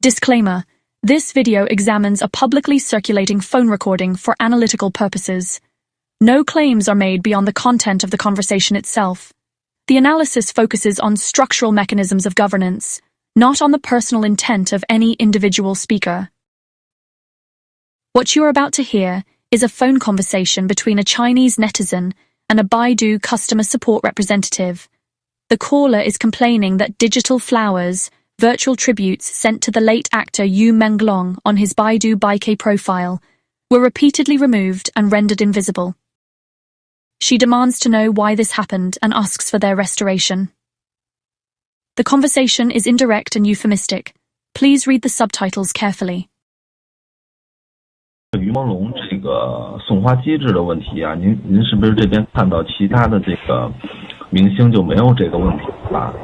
Disclaimer: this video examines a publicly circulating phone recording for analytical purposes. No claims are made beyond the content of the conversation itself. The analysis focuses on structural mechanisms of governance, not on the personal intent of any individual speaker. What you are about to hear is a phone conversation between a Chinese netizen and a Baidu customer support representative. The caller is complaining that digital flowers, virtual tributes sent to the late actor Yu Menglong on his Baidu Baike profile, were repeatedly removed and rendered invisible. She demands to know why this happened and asks for their restoration. The conversation is indirect and euphemistic. Please read the subtitles carefully. 于朦胧这个送花机制的问题啊，您是不是这边看到其他的这个明星就没有这个问题吧？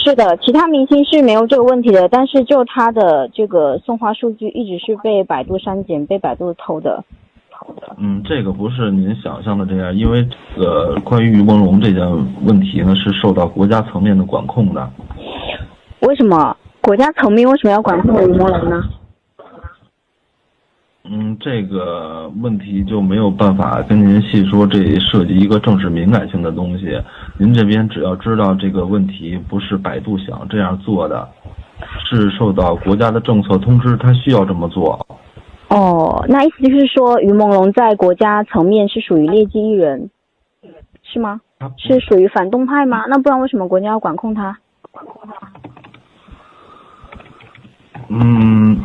是的，其他明星是没有这个问题的，但是就他的这个送花数据一直是被百度删减、被百度偷的。这个不是您想象的这样，因为这个关于于朦胧这件问题呢，是受到国家层面的管控的。为什么国家层面为什么要管控于朦胧呢？这个问题就没有办法跟您细说，这涉及一个政治敏感性的东西。您这边只要知道这个问题不是百度想这样做的，是受到国家的政策通知，他需要这么做。那意思就是说，于朦胧在国家层面是属于劣迹艺人，是吗？是属于反动派吗？那不然为什么国家要管控他？您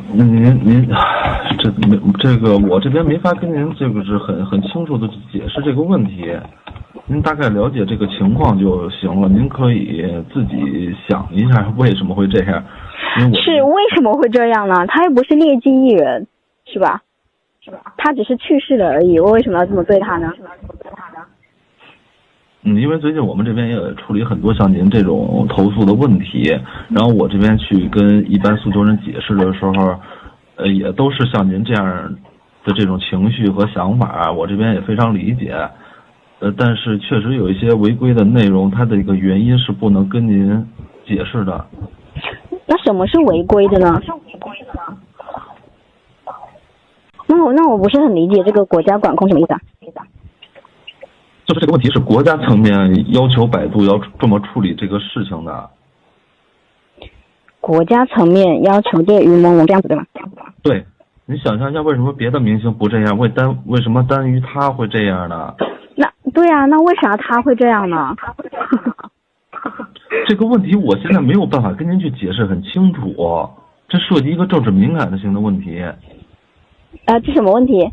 这个我这边没法跟您这个是很清楚的解释这个问题，您大概了解这个情况就行了。您可以自己想一下为什么会这样。是为什么会这样呢？他又不是劣迹艺人，是吧？他只是去世了而已，我为什么要这么对他呢？因为最近我们这边也处理很多像您这种投诉的问题，然后我这边去跟一般诉求人解释的时候，也都是像您这样的这种情绪和想法，我这边也非常理解。但是确实有一些违规的内容，它的一个原因是不能跟您解释的。那什么是违规的呢？那我不是很理解这个国家管控什么意思啊？就是这个问题是国家层面要求百度要这么处理这个事情的。国家层面要求对于朦胧这样子对吗？对，你想象一下，为什么别的明星不这样？为什么单于他会这样呢？对啊，那为啥他会这样呢？这个问题我现在没有办法跟您去解释很清楚，这涉及一个政治敏感性的问题。这什么问题？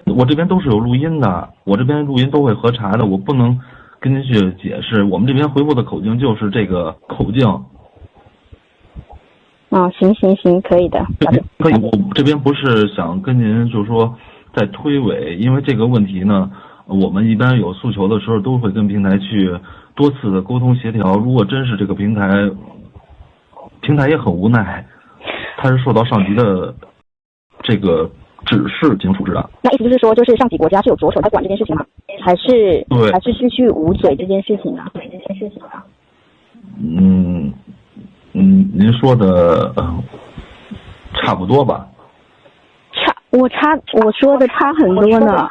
我这边都是有录音的，我这边录音都会核查的，我不能跟您去解释。我们这边回复的口径就是这个口径。行，可以的。可以，我这边不是想跟您就是说在推诿，因为这个问题呢，我们一般有诉求的时候都会跟平台去多次的沟通协调。如果真是这个平台也很无奈，它是受到上级的这个指示进行处置的。那意思就是说，就是上级国家是有着手在管这件事情吗？还是继续捂嘴这件事情呢？您说的差不多吧？我说的差很多呢。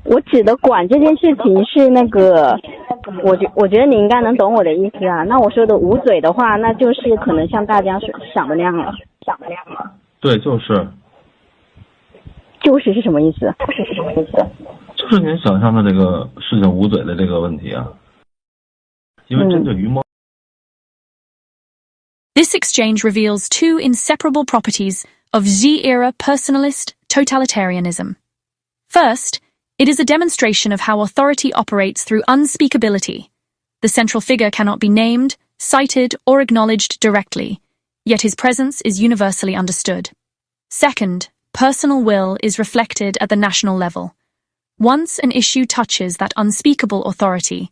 我指的管这件事情是那个，我觉得你应该能懂我的意思啊。那我说的捂嘴的话，那就是可能像大家想的那样了。对，就是是什么意思？就是您想象的这个事情捂嘴的这个问题啊。因为针对于猫。This exchange reveals two inseparable properties of Z-era personalist totalitarianism. First, it is a demonstration of how authority operates through unspeakability. The central figure cannot be named, cited, or acknowledged directly, yet his presence is universally understood. Second, personal will is reflected at the national level. Once an issue touches that unspeakable authority,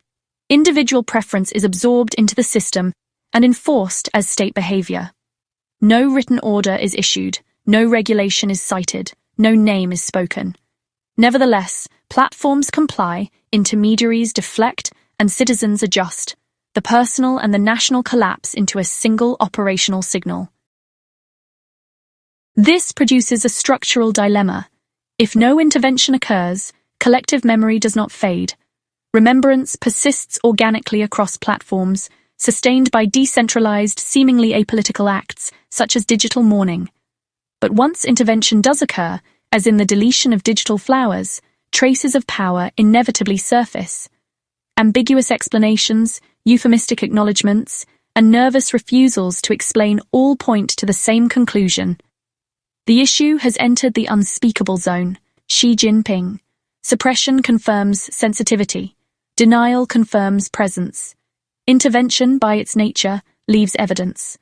individual preference is absorbed into the system and enforced as state behavior. No written order is issued, no regulation is cited, no name is spoken. Nevertheless, platforms comply, intermediaries deflect, and citizens adjust. the personal and the national collapse into a single operational signal. This produces a structural dilemma. If no intervention occurs, collective memory does not fade. Remembrance persists organically across platforms, sustained by decentralized, seemingly apolitical acts, such as digital mourning. But once intervention does occur, as in the deletion of digital flowers, traces of power inevitably surface. Ambiguous explanations, euphemistic acknowledgements, and nervous refusals to explain all point to the same conclusion. The issue has entered the unspeakable zone. Xi Jinping. Suppression confirms sensitivity. Denial confirms presence. Intervention, by its nature, leaves evidence.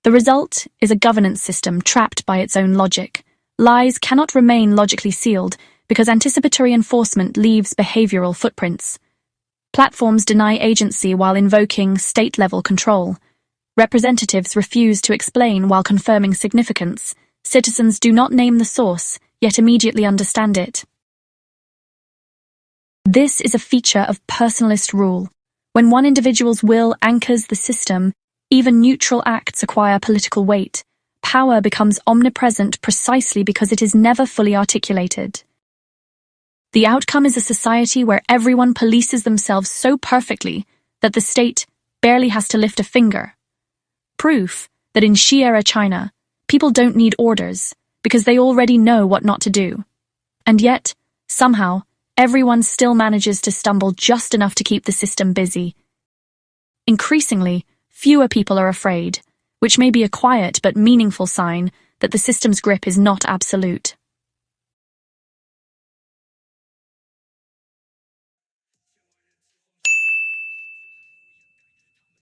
The result is a governance system trapped by its own logic. Lies cannot remain logically sealed because anticipatory enforcement leaves behavioral footprints. Platforms deny agency while invoking state-level control. Representatives refuse to explain while confirming significance. Citizens do not name the source, yet immediately understand it. This is a feature of personalist rule. When one individual's will anchors the system, even neutral acts acquire political weight. Power becomes omnipresent precisely because it is never fully articulated. The outcome is a society where everyone polices themselves so perfectly that the state barely has to lift a finger. Proof that in Xi-era China, people don't need orders because they already know what not to do. And yet, somehow, everyone still manages to stumble just enough to keep the system busy. Increasingly, fewer people are afraid, which may be a quiet but meaningful sign that the system's grip is not absolute.